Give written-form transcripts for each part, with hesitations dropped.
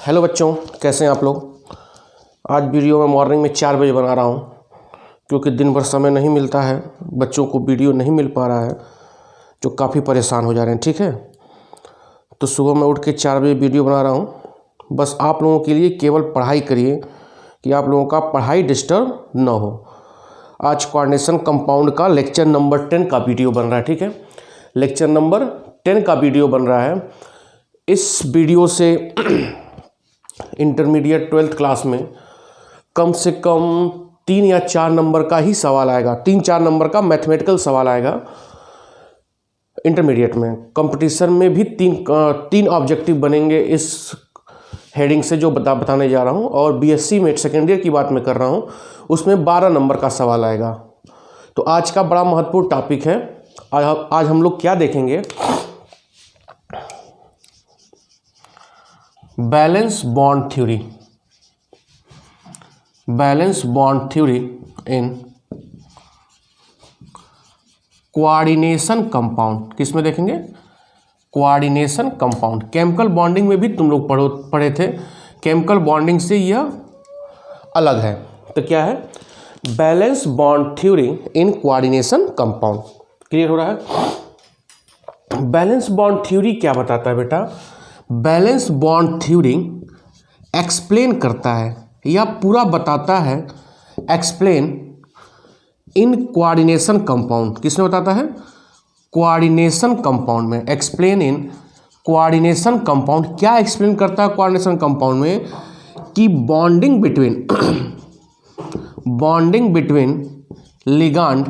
Hello बच्चों, कैसे हैं आप लोग। आज वीडियो मैं मॉर्निंग में 4 बजे बना रहा हूँ क्योंकि दिन भर समय नहीं मिलता है, बच्चों को वीडियो नहीं मिल पा रहा है जो काफ़ी परेशान हो जा रहे हैं। ठीक है, तो सुबह मैं उठ के 4 बजे वीडियो बना रहा हूँ। बस आप लोगों के लिए केवल पढ़ाई करिए कि आप लोगों का पढ़ाई डिस्टर्ब न हो। आज कोऑर्डिनेशन कंपाउंड का लेक्चर नंबर 10 का वीडियो बन रहा है। ठीक है, लेक्चर नंबर 10 का वीडियो बन रहा है। इस वीडियो से इंटरमीडिएट 12th क्लास में कम से कम 3 या 4 नंबर का ही सवाल आएगा। 3-4 नंबर का मैथमेटिकल सवाल आएगा। इंटरमीडिएट में कंपटीशन में भी तीन ऑब्जेक्टिव बनेंगे इस हेडिंग से जो बताने जा रहा हूं। और बीएससी में सेकेंड ईयर की बात मैं कर रहा हूं, उसमें 12 नंबर का सवाल आएगा। तो आज का बड़ा महत्वपूर्ण टॉपिक है। आज हम लोग क्या देखेंगे, balance bond theory. Balance bond theory इन कोऑर्डिनेशन कंपाउंड। किसमें देखेंगे? Coordination compound. केमिकल बॉन्डिंग में भी तुम लोग पढ़े थे। केमिकल बॉन्डिंग से यह अलग है। तो क्या है? बैलेंस बॉन्ड थ्योरी इन कोऑर्डिनेशन कंपाउंड। क्लियर हो रहा है? बैलेंस बॉन्ड थ्योरी क्या बताता है बेटा? बैलेंस बॉन्ड थ्योरी एक्सप्लेन करता है या पूरा बताता है, एक्सप्लेन इन कोऑर्डिनेशन कंपाउंड। किसमें बताता है? कोऑर्डिनेशन कंपाउंड में। Explain in coordination compound. क्या एक्सप्लेन करता है कोऑर्डिनेशन कंपाउंड में? कि bonding between ligand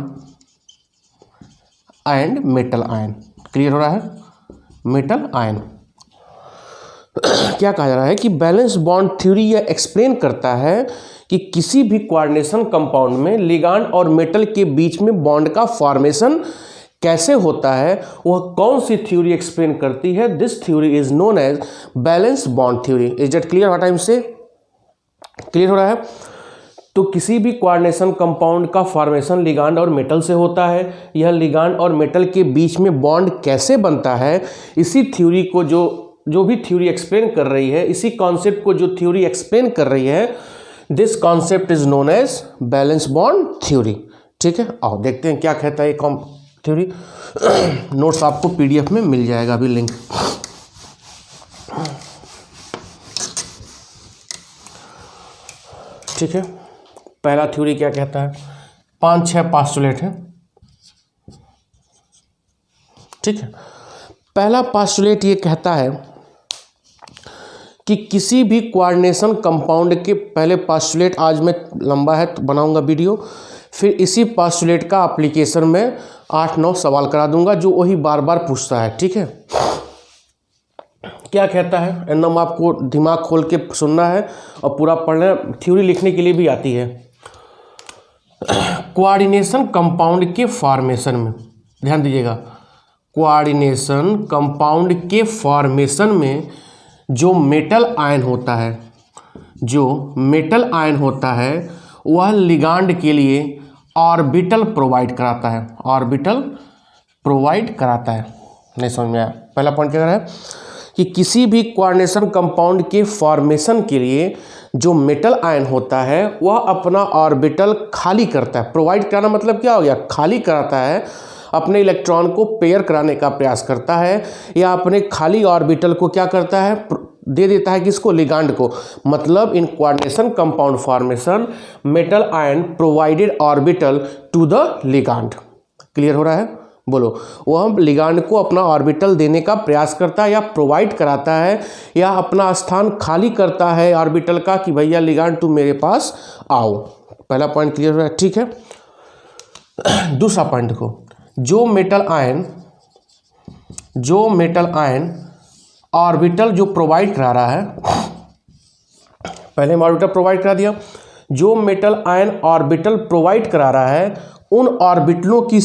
and metal ion. Clear हो रहा है? Metal ion. क्या कहा जा रहा है कि बैलेंस बॉन्ड थ्योरी यह एक्सप्लेन करता है कि किसी भी कोऑर्डिनेशन कंपाउंड में लिगांड और मेटल के बीच में बॉन्ड का फॉर्मेशन कैसे होता है, वह कौन सी थ्योरी एक्सप्लेन करती है। This theory is known as valence bond theory. Is that clear? What I am say? Clear हो रहा है? तो किसी भी कोऑर्डिनेशन कंपाउंड का फॉर्मेशन लिगांड और मेटल से होता है। यह लिगांड और मेटल के बीच में बॉन्ड कैसे बनता है, इसी थ्योरी को जो भी थ्योरी एक्सप्लेन कर रही है, इसी कॉन्सेप्ट को जो थ्योरी एक्सप्लेन कर रही है, this concept is known as valence bond theory. ठीक है, आओ देखते हैं क्या कहता है ये थ्योरी। नोट्स आपको पीडीएफ में मिल जाएगा अभी लिंक। ठीक है, पहला थ्योरी क्या कहता है? 5-6 पोस्टुलेट है। ठीक है, पहला पोस्टुलेट ये कहता है कि किसी भी कोऑर्डिनेशन कंपाउंड के पहले पोस्टुलेट, आज मैं लंबा है तो बनाऊंगा वीडियो, फिर इसी पोस्टुलेट का एप्लीकेशन में 8-9 सवाल करा दूंगा जो वही बार बार पूछता है। ठीक है, क्या कहता है? एकदम आपको दिमाग खोल के सुनना है और पूरा पढ़ना। थ्योरी लिखने के लिए भी आती है। कोऑर्डिनेशन कंपाउंड के फॉर्मेशन में ध्यान दीजिएगा। कोऑर्डिनेशन कंपाउंड के फॉर्मेशन में जो मेटल आयन होता है, वह लिगांड के लिए ऑर्बिटल प्रोवाइड कराता है। नहीं समझ में आया? पहला पॉइंट क्या है कि किसी भी कोऑर्डिनेशन कंपाउंड के फॉर्मेशन के लिए जो मेटल आयन होता है, वह अपना ऑर्बिटल खाली करता है। प्रोवाइड कराना मतलब क्या हो गया? खाली कराता है। अपने इलेक्ट्रॉन को पेयर कराने का प्रयास करता है, या अपने खाली ऑर्बिटल को क्या करता है? दे देता है किसको? लिगांड को। मतलब in coordination compound formation metal ion provided orbital to the ligand. Clear हो रहा है? बोलो। वह लिगांड को अपना ऑर्बिटल देने का प्रयास करता है, या प्रोवाइड कराता है, या अपना स्थान खाली करता है ऑर्बिटल का कि भैया लिगांड तुम मेरे पास आओ। पहला पॉइंट क्लियर हो रहा है? ठीक है, दूसरा पॉइंट देखो। जो मेटल आयन ऑर्बिटल जो प्रोवाइड करा रहा है, पहले हम ऑर्बिटल प्रोवाइड करा दिया। जो मेटल आयन ऑर्बिटल प्रोवाइड करा रहा है, उन ऑर्बिटलों की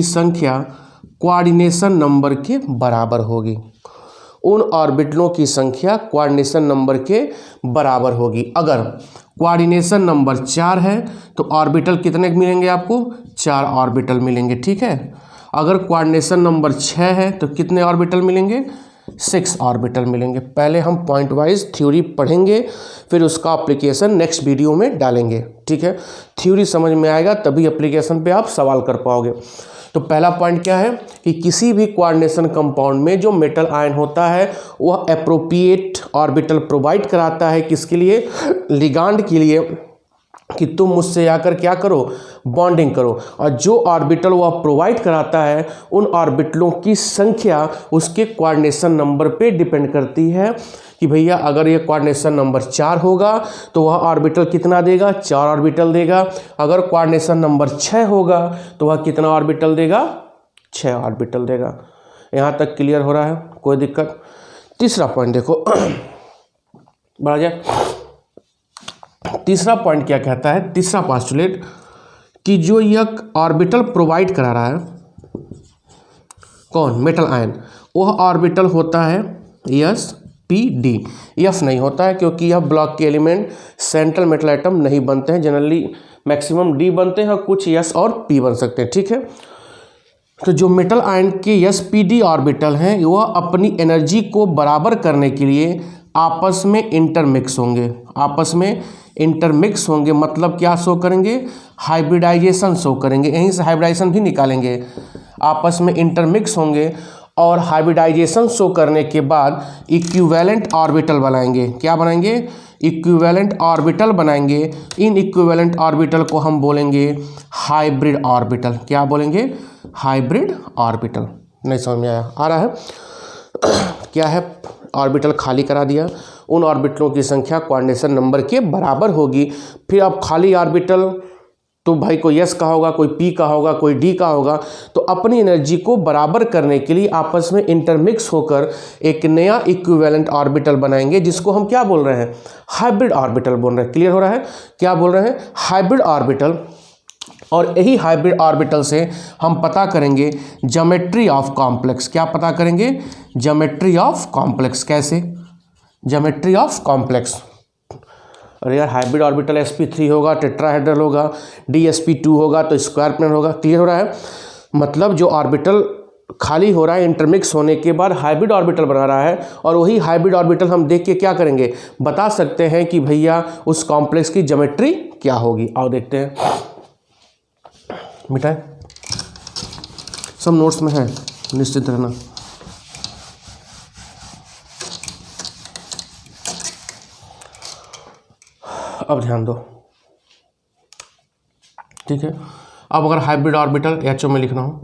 संख्या कोऑर्डिनेशन नंबर के बराबर होगी। अगर कोऑर्डिनेशन नंबर 4 है तो ऑर्बिटल कितने मिलेंगे आपको? 4 ऑर्बिटल मिलेंगे। ठीक है, अगर कोऑर्डिनेशन नंबर 6 है तो कितने ऑर्बिटल मिलेंगे? 6 ऑर्बिटल मिलेंगे। पहले हम पॉइंट वाइज थ्योरी पढ़ेंगे, फिर उसका एप्लीकेशन नेक्स्ट वीडियो में डालेंगे, ठीक है। थ्योरी समझ में आएगा तभी एप्लीकेशन पे आप सवाल कर पाओगे। तो पहला पॉइंट क्या है कि किसी भी कोऑर्डिनेशन कंपाउंड में जो मेटल आयन होता है वह एप्रोप्रिएट ऑर्बिटल प्रोवाइड कराता है, किसके लिए, लिगांड के लिए, कि तुम मुझसे आकर क्या करो, बॉन्डिंग करो। और जो ऑर्बिटल वह प्रोवाइड कराता है उन ऑर्बिटलों की संख्या उसके कोऑर्डिनेशन नंबर पे डिपेंड करती है कि भैया अगर ये कोऑर्डिनेशन नंबर 4 होगा तो वह ऑर्बिटल कितना देगा, 4 ऑर्बिटल देगा। अगर कोऑर्डिनेशन नंबर 6 होगा तो वह कितना ऑर्बिटल देगा, 6 ऑर्बिटल देगा। यहाँ तक क्लियर हो रहा है, कोई दिक्कत। तीसरा पॉइंट देखो, बढ़ा जाए। तीसरा पॉइंट क्या कहता है, तीसरा पोस्टुलेट, कि जो यह ऑर्बिटल प्रोवाइड करा रहा है कौन, मेटल आयन, वह ऑर्बिटल होता है sp_d। एफ नहीं होता है क्योंकि यह ब्लॉक के एलिमेंट सेंट्रल मेटल एटम नहीं बनते हैं, जनरली मैक्सिमम डी बनते हैं और कुछ s और p बन सकते हैं, ठीक है। तो जो मेटल आयन के sp_d ऑर्बिटल हैं वह अपनी एनर्जी को बराबर करने के लिए आपस में इंटरमिक्स होंगे, आपस में इंटरमिक्स होंगे, मतलब क्या शो करेंगे, हाइब्रिडाइजेशन शो करेंगे। यहीं से हाइब्रिडाइजेशन भी निकालेंगे, आपस में इंटरमिक्स होंगे और हाइब्रिडाइजेशन शो करने के बाद इक्विवेलेंट ऑर्बिटल बनाएंगे। क्या बनाएंगे, इक्विवेलेंट ऑर्बिटल बनाएंगे। इन इक्विवेलेंट ऑर्बिटल को हम बोलेंगे हाइब्रिड ऑर्बिटल। क्या बोलेंगे, हाइब्रिड ऑर्बिटल। नहीं समझ में आया, आ रहा है क्या है, ऑर्बिटल खाली करा दिया, उन ऑर्बिटलों की संख्या कोऑर्डिनेशन नंबर के बराबर होगी। फिर अब खाली ऑर्बिटल तो भाई कोई s का होगा, कोई p का होगा, कोई d का होगा, तो अपनी एनर्जी को बराबर करने के लिए आपस में इंटरमिक्स होकर एक नया इक्विवेलेंट ऑर्बिटल बनाएंगे, जिसको हम क्या बोल रहे हैं, हाइब्रिड ऑर्बिटल बोल रहे हैं। क्लियर हो रहा है, क्या बोल रहे हैं, हाइब्रिड ऑर्बिटल। और यही हाइब्रिड ऑर्बिटल से हम पता करेंगे ज्योमेट्री ऑफ कॉम्प्लेक्स। क्या पता करेंगे, ज्योमेट्री ऑफ कॉम्प्लेक्स। कैसे, ज्योमेट्री ऑफ कॉम्प्लेक्स। अरे यार हाइब्रिड ऑर्बिटल sp3 होगा, टेट्राहेड्रल होगा, dsp2 होगा तो स्क्वायर प्लेन होगा। क्लियर हो रहा है, मतलब जो ऑर्बिटल खाली हो रहा है इंटरमिक्स होने के बाद हाइब्रिड ऑर्बिटल बना रहा है, और वही हाइब्रिड ऑर्बिटल हम देख के क्या करेंगे, बता सकते हैं कि भैया उस कॉम्प्लेक्स की ज्योमेट्री क्या होगी। आओ देखते हैं, मिटाए, सब नोट्स में है, निश्चित रहना। अब ध्यान दो, ठीक है। अब अगर हाइब्रिड ऑर्बिटल HO में लिखना हो,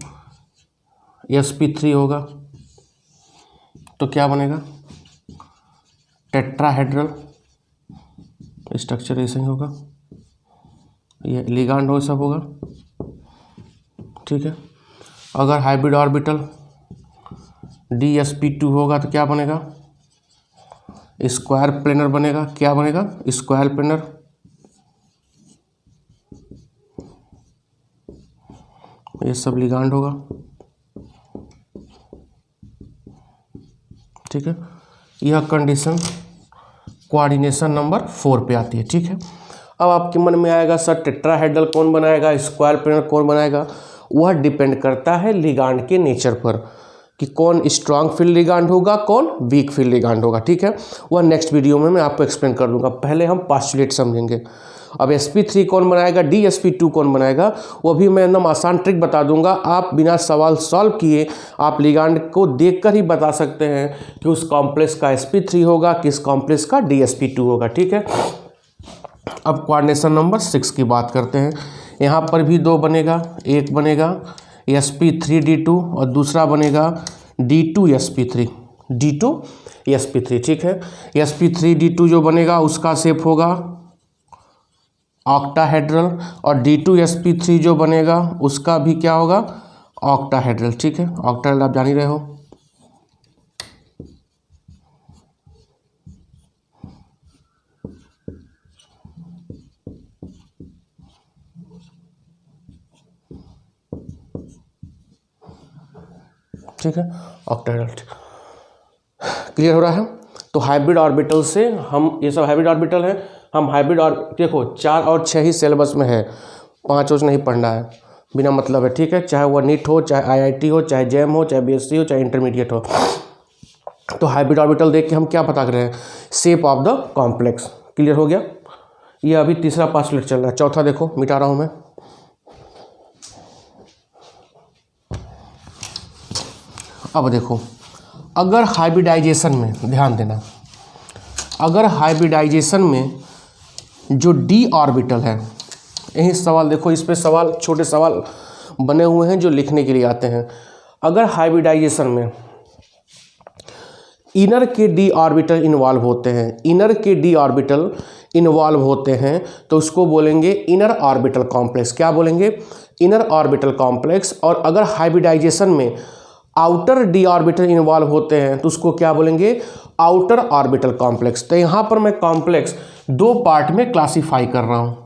sp3 होगा तो क्या बनेगा, टेट्राहेड्रल स्ट्रक्चर ऐसे ही होगा, ये लिगांड हो, सब होगा, ठीक है। अगर हाइब्रिड ऑर्बिटल dsp2 होगा तो क्या बनेगा, स्क्वायर प्लेनर बनेगा। क्या बनेगा, स्क्वायर प्लेनर। ये सब लिगांड होगा, ठीक है। यह कंडीशन कोऑर्डिनेशन नंबर 4 पे आती है, ठीक है। अब आपके मन में आएगा सर टेट्राहेड्रल कौन बनाएगा, स्क्वायर प्लेनर कौन बनाएगा। वह डिपेंड करता है लिगांड के नेचर पर कि कौन स्ट्रांग फील्ड लिगांड होगा, कौन वीक फील्ड लिगांड होगा, ठीक है। वह नेक्स्ट वीडियो में मैं आपको एक्सप्लेन कर दूंगा। पहले हम पोस्टुलेट समझेंगे। अब sp3 कौन बनाएगा, dsp2 कौन बनाएगा, वो भी मैं एकदम आसान ट्रिक बता दूंगा। आप बिना सवाल सॉल्व किए आप लिगांड को देखकर ही बता सकते हैं कि उस कॉम्प्लेक्स का sp3 होगा, किस कॉम्प्लेक्स का dsp2 होगा, ठीक है। अब कोऑर्डिनेशन नंबर 6 की बात करते हैं। यहाँ पर भी 2 बनेगा, एक बनेगा sp3d2 और दूसरा बनेगा d2sp3, d2sp3, ठीक है। sp3d2 जो बनेगा उसका शेप होगा ऑक्टाहेड्रल, और d2sp3 जो बनेगा उसका भी क्या होगा, ऑक्टाहेड्रल, ठीक है। ऑक्टाहेड्रल आप जान ही रहे हो। ठीक है, ऑक्टाहेड्रल। क्लियर हो रहा है। तो हाइब्रिड ऑर्बिटल से हम, ये सब हाइब्रिड ऑर्बिटल है, हम हाइब्रिड और देखो 4 और 6 ही सिलेबस में है, 5 और नहीं पढ़ना है, बिना मतलब है, ठीक है। चाहे वह नीट हो, चाहे IIT हो, चाहे JEM हो, चाहे BSc हो, चाहे इंटरमीडिएट हो। तो हाइब्रिड ऑर्बिटल देख के हम क्या पता कर रहे हैं, shape of the complex. Clear हो गया। ये अभी तीसरा पास्टुलेट चल रहा है। चौथा देखो, मिटा रहा हूं मैं। अब देखो, अगर हाइब्रिडाइजेशन में, ध्यान देना, अगर हाइब्रिडाइजेशन में जो डी ऑर्बिटल है, यही सवाल देखो, इस पे सवाल, छोटे सवाल बने हुए हैं जो लिखने के लिए आते हैं। अगर हाइब्रिडाइजेशन में इनर के डी ऑर्बिटल इन्वॉल्व होते हैं, इनर के डी ऑर्बिटल इन्वॉल्व होते हैं, तो उसको बोलेंगे इनर ऑर्बिटल कॉम्प्लेक्स। क्या बोलेंगे? Inner orbital complex. और अगर हाइब्रिडाइजेशन में आउटर डी ऑर्बिटल इन्वॉल्व होते हैं तो उसको क्या बोलेंगे? Outer orbital complex. तो यहाँ पर मैं कॉम्प्लेक्स दो पार्ट में क्लासीफाई कर रहा हूँ,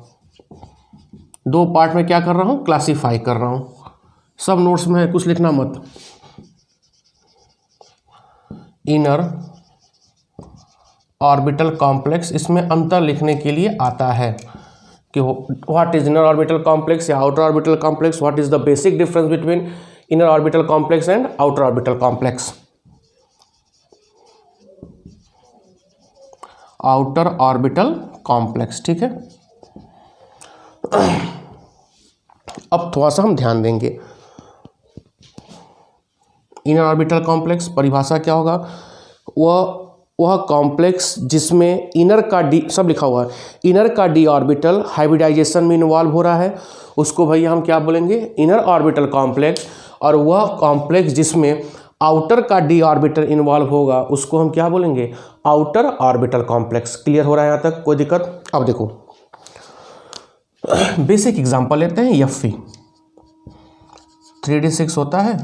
दो पार्ट में क्या कर रहा हूँ? क्लासीफाई कर रहा हूँ। सब नोट्स में है, कुछ लिखना मत। इनर ऑर्बिटल कॉम्प्लेक्स, इसमें अंतर लिखने के लिए आता है कि what is inner orbital complex या outer orbital complex, what is the basic difference between inner orbital complex and outer orbital complex. Outer orbital complex, ठीक है। अब थोड़ा सा हम ध्यान देंगे। इनर ऑर्बिटल कॉम्प्लेक्स परिभाषा क्या होगा? वह कॉम्प्लेक्स जिसमें इनर का डी, सब लिखा हुआ है, इनर का डी ऑर्बिटल हाइब्रिडाइजेशन में इन्वॉल्व हो रहा है, उसको भैया हम क्या बोलेंगे? Inner orbital complex. और वह कॉम्प्लेक्स जिसमें आउटर का डी ऑर्बिटल इन्वॉल्व होगा उसको हम क्या बोलेंगे? Outer orbital complex. क्लियर हो रहा है यहाँ तक? कोई दिक्कत? अब देखो, बेसिक एग्जांपल लेते हैं। Fe 3d6 होता है,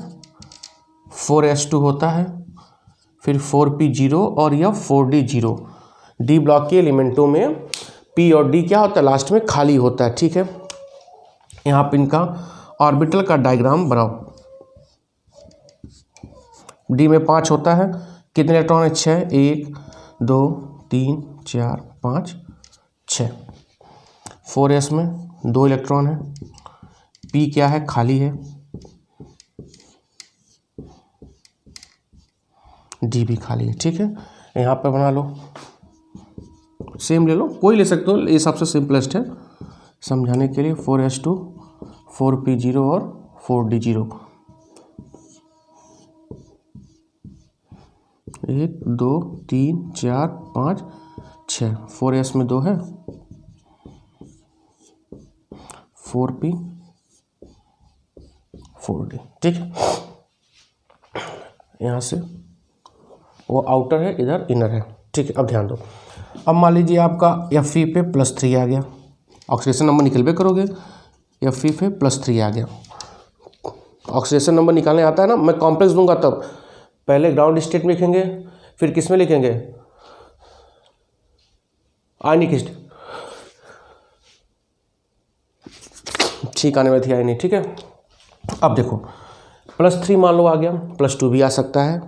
4s2 होता है, फिर 4p0 और यह 4d0। डी ब्लॉक के एलिमेंटों में p और d क्या होता है? लास्ट में खाली होता है, ठीक है। यहाँ पर इनका ऑर्बिटल का डायग्राम बनाओ। डी में 5 होता है, कितने इलेक्ट्रॉन है? 6, 1 2 3 4 5 6। 4s में 2 इलेक्ट्रॉन है, p क्या है? खाली है, d भी खाली है, ठीक है। यहाँ पे बना लो, सेम ले लो, कोई ले सकते हो, ये सबसे सिंपलेस्ट है समझाने के लिए। 4s2 4p0 और 4d0। 1 2 3 4 5 6। 4s में 2 है, 4p 4d, ठीक है। यहाँ से वो आउटर है, इधर इनर है, ठीक है। अब ध्यान दो, अब मान लीजिए आपका Fe पे +3 आ गया, ऑक्सीडेशन नंबर निकलबे करोगे। Fe पे +3 आ गया, ऑक्सीडेशन नंबर निकालने आता है ना, मैं कॉम्प्लेक्स दूंगा तब। पहले ग्राउंड स्टेट में लिखेंगे, फिर किस में लिखेंगे? आयनिक स्टेट, ठीक आने वाली थी आयनिक, ठीक है। अब देखो, +3 मान लो आ गया, +2 भी आ सकता है,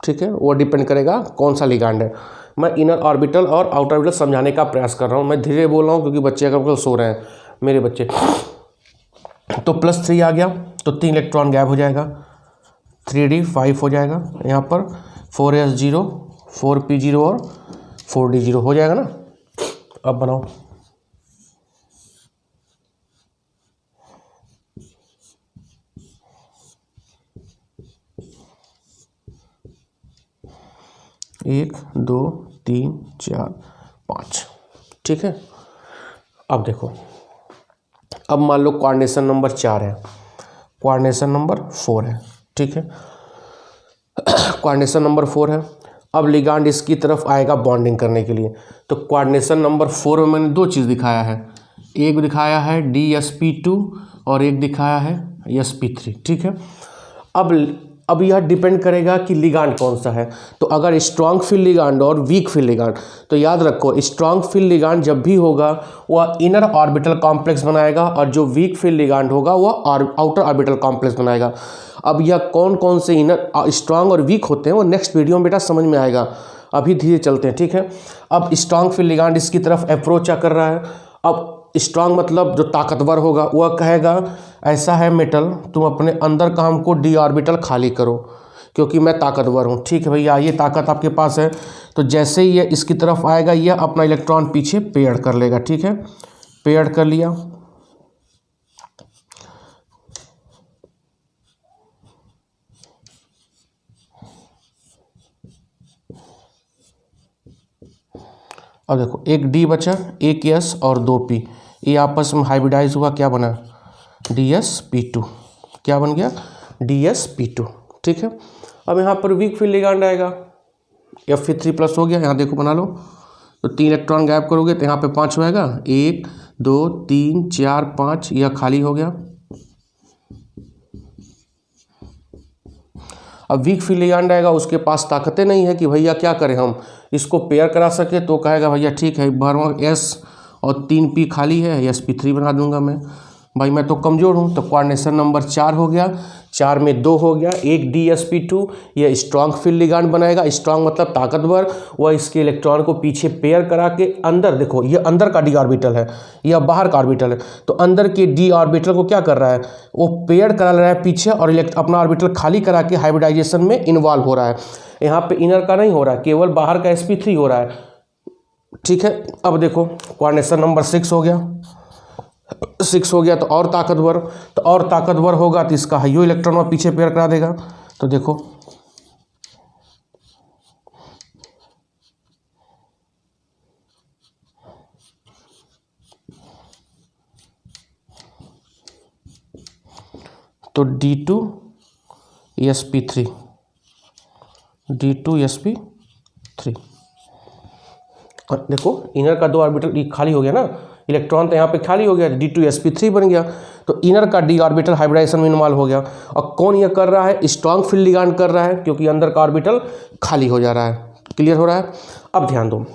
ठीक है। वो डिपेंड करेगा कौन सा लिगांड है। मैं इनर ऑर्बिटल और आउटर ऑर्बिटल समझाने का प्रयास कर रहा हूँ। मैं धीरे बोल रहा हूँ क्योंकि बच्चे अगर सो रहे हैं मेरे बच्चे। तो +3 आ गया तो 3 इलेक्ट्रॉन गायब हो जाएगा, 3d 5 हो जाएगा। यहाँ पर 4s0 4p0 और 4d0 हो जाएगा ना। अब बनाओ, एक 2 3 4 5, ठीक है। अब देखो, अब मान लो कोऑर्डिनेशन नंबर 4 है, कोऑर्डिनेशन नंबर 4 है, ठीक है। कोऑर्डिनेशन नंबर 4 है। अब लिगांड इसकी तरफ आएगा बॉन्डिंग करने के लिए। तो कोऑर्डिनेशन नंबर 4 में मैंने 2 चीज़ दिखाया है, एक दिखाया है DsP2 और एक दिखाया है sp3, ठीक है। अब यह डिपेंड करेगा कि लिगांड कौन सा है। तो अगर स्ट्रॉन्ग फील्ड लिगांड और वीक फील्ड लिगांड, तो याद रखो स्ट्रॉन्ग फील्ड लिगांड जब भी होगा वह इनर ऑर्बिटल कॉम्प्लेक्स बनाएगा और जो वीक फील्ड लिगांड होगा वह आउटर ऑर्बिटल कॉम्प्लेक्स बनाएगा। अब यह कौन कौन से इनर स्ट्रॉन्ग और वीक होते हैं वो नेक्स्ट वीडियो में बेटा समझ में आएगा, अभी धीरे चलते हैं, ठीक है। अब स्ट्रॉन्ग फील्ड लिगांड इसकी तरफ अप्रोच कर रहा है। अब स्ट्रॉन्ग मतलब जो ताकतवर होगा वह कहेगा ऐसा है मेटल, तुम अपने अंदर का हमको डी ऑर्बिटल खाली करो, क्योंकि मैं ताकतवर हूँ। ठीक है भैया, ये ताकत आपके पास है, तो जैसे ही ये इसकी तरफ आएगा यह अपना इलेक्ट्रॉन पीछे पेयर कर लेगा। ठीक है, पेयर कर लिया। अब देखो एक डी बचा, एक एस और 2 पी, ये आपस में हाइब्रिडाइज हुआ, क्या बना DsP2। क्या बन गया DsP2। ठीक है, अब यहाँ पर वीक फील्ड लिगांड आएगा, Fe3+ हो गया। यहाँ देखो बना लो, तो 3 इलेक्ट्रॉन गैप करोगे तो यहाँ पे 5 होएगा, 1 2 3 4 5, यह खाली हो गया। अब वीक फील्ड लिगांड आएगा, उसके पास ताकतें नहीं है कि भैया क्या करें हम इसको पेयर करा सके, तो कहेगा भैया ठीक है भरवा S और 3 P खाली है, Sp3 बना दूंगा मैं। भाई मैं तो कमज़ोर हूँ, तो कोऑर्डिनेशन नंबर 4 हो गया, 4 में 2 हो गया, एक DsP2, यह स्ट्रॉन्ग फील्ड लिगांड बनाएगा। स्ट्रॉन्ग मतलब ताकतवर, वह इसके इलेक्ट्रॉन को पीछे पेयर करा के अंदर, देखो ये अंदर का डी ऑर्बिटल है, यह बाहर का ऑर्बिटल है, तो अंदर के डी ऑर्बिटल को क्या कर रहा है, वो पेयर करा रहा है पीछे और अपना ऑर्बिटल खाली करा के हाइब्रिडाइजेशन में इन्वॉल्व हो रहा है। यहाँ पे इनर का नहीं हो रहा है, केवल बाहर का Sp3 हो रहा है। ठीक है, अब देखो कोऑर्डिनेशन नंबर 6 हो गया, 6 हो गया तो और ताकतवर होगा, तो इसका हाइयो इलेक्ट्रॉन में पीछे पेयर करा देगा। तो देखो तो D2Sp3, और देखो इनर का 2 ऑर्बिटल खाली हो गया ना, इलेक्ट्रॉन तो यहाँ पे खाली हो गया, D2Sp3 बन गया, तो इनर का डी ऑर्बिटल हाइब्रिडाइजेशन में इन्वॉल्व हो गया। और कौन ये कर रहा है, स्ट्रॉन्ग फील्ड लिगांड कर रहा है, क्योंकि अंदर का ऑर्बिटल खाली हो जा रहा है। क्लियर हो रहा है। अब ध्यान दो,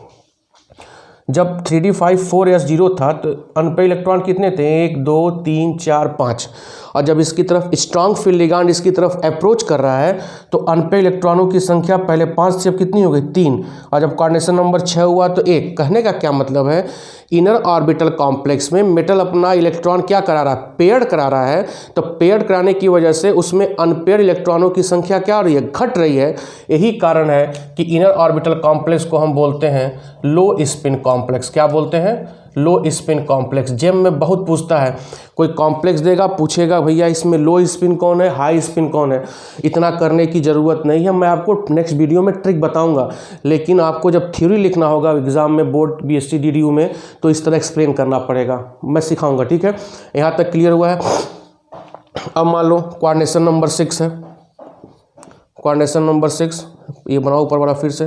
जब 3d54s0 था तो अनपेयर इलेक्ट्रॉन कितने थे, 1 2 3 4 5, और जब इसकी तरफ स्ट्रॉन्ग फील्ड लिगांड इसकी तरफ अप्रोच कर रहा है तो अनपेयर इलेक्ट्रॉनों की संख्या पहले 5 से अब कितनी हो गई, 3, और जब कोऑर्डिनेशन नंबर 6 हुआ तो 1। कहने का क्या मतलब है, इनर ऑर्बिटल कॉम्प्लेक्स में मेटल अपना इलेक्ट्रॉन क्या करा रहा है, पेयर्ड करा रहा है, तो पेयर्ड कराने की वजह से उसमें अनपेयर इलेक्ट्रॉनों की संख्या क्या हो रही है, घट रही है। यही कारण है कि इनर ऑर्बिटल कॉम्प्लेक्स को हम बोलते हैं लो स्पिन कॉम्प्लेक्स। क्या बोलते हैं, लो स्पिन कॉम्प्लेक्स। जेम में बहुत पूछता है, कोई कॉम्प्लेक्स देगा, पूछेगा भैया इसमें लो स्पिन कौन है, हाई स्पिन कौन है। इतना करने की ज़रूरत नहीं है, मैं आपको नेक्स्ट वीडियो में ट्रिक बताऊंगा, लेकिन आपको जब थ्योरी लिखना होगा एग्जाम में, बोर्ड BSc DDU में, तो इस तरह एक्सप्लेन करना पड़ेगा, मैं सिखाऊंगा। ठीक है, यहाँ तक क्लियर हुआ है। अब मान लो कोऑर्डिनेशन नंबर 6 है, कोऑर्डिनेशन नंबर 6, ये बनाओ ऊपर वाला फिर से,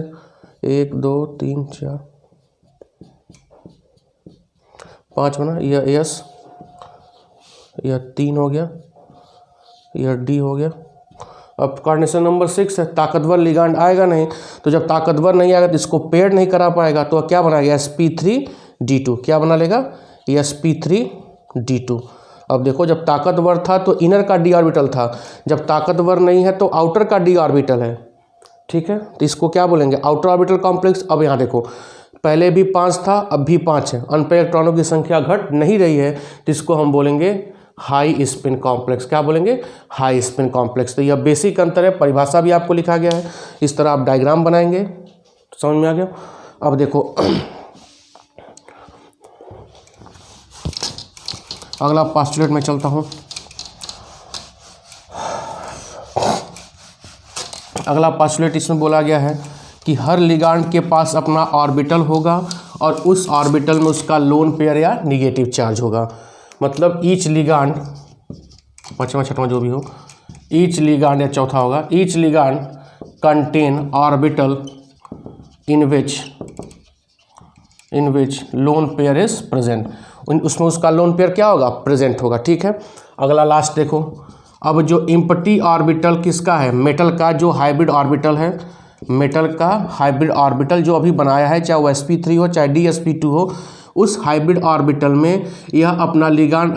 1 2 3 4 5 बना, यह S, यह 3 हो गया, यह D हो गया। अब कोऑर्डिनेशन नंबर 6 है, ताकतवर लिगांड आएगा नहीं, तो जब ताकतवर नहीं आएगा तो इसको पेयर नहीं करा पाएगा, तो क्या बनाएगा, Sp3D2। क्या बना लेगा, Sp3D2। अब देखो जब ताकतवर था तो इनर का डी ऑर्बिटल था, जब ताकतवर नहीं है तो आउटर का डी ऑर्बिटल है। ठीक है, तो इसको क्या बोलेंगे, आउटर ऑर्बिटल कॉम्प्लेक्स। अब यहाँ देखो पहले भी 5 था, अब भी 5 है, अनपेयर इलेक्ट्रॉनों की संख्या घट नहीं रही है, तो इसको हम बोलेंगे हाई स्पिन कॉम्प्लेक्स। क्या बोलेंगे, हाई स्पिन कॉम्प्लेक्स। तो यह बेसिक अंतर है, परिभाषा भी आपको लिखा गया है, इस तरह आप डायग्राम बनाएंगे, तो समझ में आ गया। अब देखो अगला पोस्टुलेट में चलता हूँ। अगला पोस्टुलेट इसमें बोला गया है कि हर लिगांड के पास अपना ऑर्बिटल होगा और उस ऑर्बिटल में उसका लोन पेयर या निगेटिव चार्ज होगा। मतलब ईच लिगांड, 5वां 6वां जो भी हो, ईच लिगांड या चौथा होगा, each ligand contain orbital in which lone pair is present. उसमें उसका लोन पेयर क्या होगा, प्रेजेंट होगा। ठीक है, अगला लास्ट देखो। अब जो इम्पटी ऑर्बिटल किसका है, मेटल का जो हाइब्रिड ऑर्बिटल है, मेटल का हाइब्रिड ऑर्बिटल जो अभी बनाया है, चाहे वो Sp3 हो चाहे DsP2 हो, उस हाइब्रिड ऑर्बिटल में यह अपना लिगांड,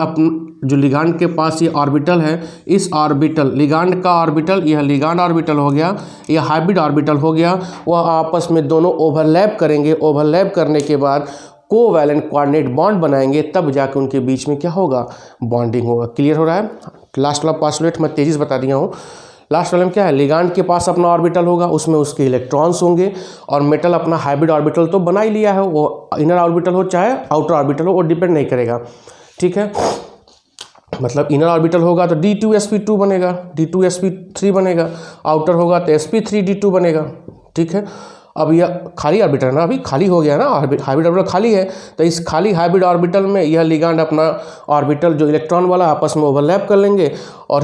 जो लिगांड के पास ये ऑर्बिटल है, इस ऑर्बिटल, लिगांड का ऑर्बिटल, यह लिगांड ऑर्बिटल हो गया, यह हाइब्रिड ऑर्बिटल हो गया, वह आपस में दोनों ओवरलैप करेंगे। ओवरलैप करने के बाद कोवैलेंट कोऑर्डिनेट बॉन्ड बनाएंगे, तब जाकर उनके बीच में क्या होगा, बॉन्डिंग होगा। क्लियर हो रहा है। लास्ट वाला पोस्टुलेट मैं तेजी से बता दिया हूँ। लास्ट वाले में क्या है, लिगांड के पास अपना ऑर्बिटल होगा, उसमें उसके इलेक्ट्रॉन्स होंगे और मेटल अपना हाइब्रिड ऑर्बिटल तो बना ही लिया है, वो इनर ऑर्बिटल हो चाहे आउटर ऑर्बिटल हो वो डिपेंड नहीं करेगा, ठीक है। मतलब इनर ऑर्बिटल होगा तो D2sp2 बनेगा, D2sp3 बनेगा, आउटर होगा तो sp3d2 बनेगा, ठीक है। अब यह खाली ऑर्बिटल ना, अभी खाली हो गया ना, हाइब्रिड ऑर्बिटल खाली है, तो इस खाली हाइब्रिड ऑर्बिटल में यह लिगांड अपना ऑर्बिटल जो इलेक्ट्रॉन वाला आपस में ओवरलैप कर लेंगे और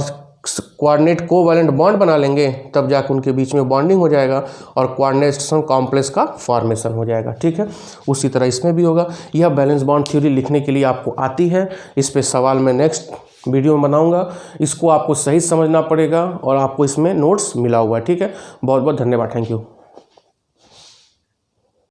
कोऑर्डिनेट कोवैलेंट बॉन्ड बना लेंगे, तब जाकर उनके बीच में बॉन्डिंग हो जाएगा और कोऑर्डिनेशन कॉम्प्लेक्स का फॉर्मेशन हो जाएगा, ठीक है। उसी तरह इसमें भी होगा। यह बैलेंस बॉन्ड थ्योरी लिखने के लिए आपको आती है, इस पे सवाल मैं नेक्स्ट वीडियो में बनाऊंगा, इसको आपको सही समझना पड़ेगा और आपको इसमें नोट्स मिला हुआ है, ठीक है। बहुत बहुत धन्यवाद, थैंक यू।